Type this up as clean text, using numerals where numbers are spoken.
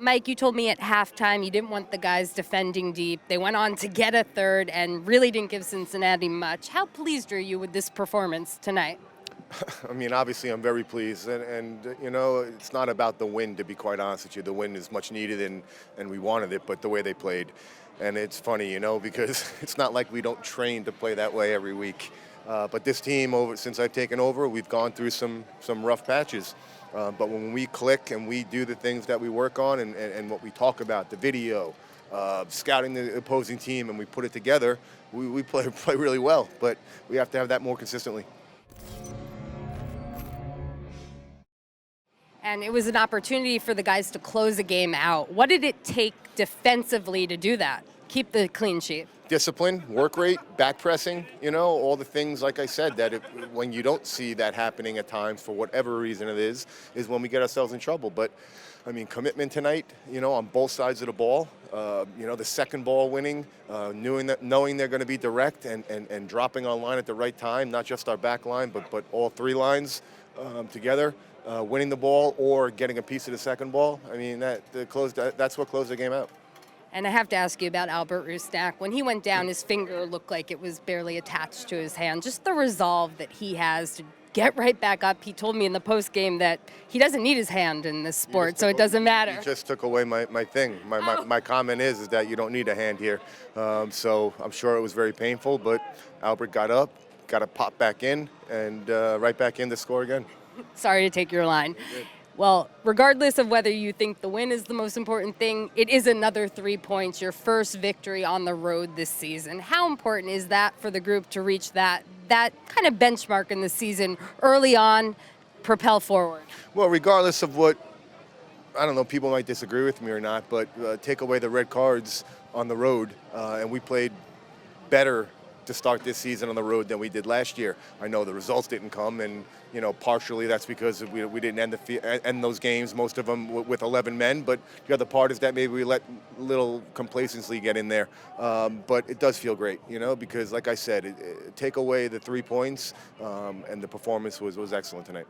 Mike, you told me at halftime you didn't want the guys defending deep. They went on to get a third and really didn't give Cincinnati much. How pleased are you with this performance tonight? I mean, obviously, I'm very pleased, and you know, it's not about the win. To be quite honest with you, the win is much needed, and we wanted it, but the way they played, and it's funny, you know, because it's not like we don't train to play that way every week. But this team, since I've taken over, we've gone through some rough patches. But when we click and we do the things that we work on and what we talk about, the video, scouting the opposing team, and we put it together, we play really well. But we have to have that more consistently. And it was an opportunity for the guys to close a game out. What did it take defensively to do that? Keep the clean sheet. Discipline, work rate, back pressing, you know, all the things, like I said, that when you don't see that happening at times, for whatever reason it is when we get ourselves in trouble. But, I mean, commitment tonight, you know, on both sides of the ball. You know, the second ball winning, knowing they're going to be direct and dropping on line at the right time, not just our back line, but all three lines together. Winning the ball or getting a piece of the second ball. I mean, that's what closed the game out. And I have to ask you about Albert Rusnak. When he went down, his finger looked like it was barely attached to his hand. Just the resolve that he has to get right back up. He told me in the postgame that he doesn't need his hand in this sport, so it doesn't matter. He just took away my thing. My comment is that you don't need a hand here. So I'm sure it was very painful, but Albert got up, got to pop back in, and right back in to score again. Sorry to take your line. Well, regardless of whether you think the win is the most important thing, it is another 3 points, your first victory on the road this season. How important is that for the group to reach that kind of benchmark in the season early on, propel forward? Well, regardless of what, I don't know, people might disagree with me or not, but take away the red cards on the road, and we played better to start this season on the road than we did last year. I know the results didn't come, and you know, partially that's because we didn't end those games, most of them with 11 men. But the other part is that maybe we let little complacency get in there. But it does feel great, you know, because like I said, take away the 3 points, and the performance was excellent tonight.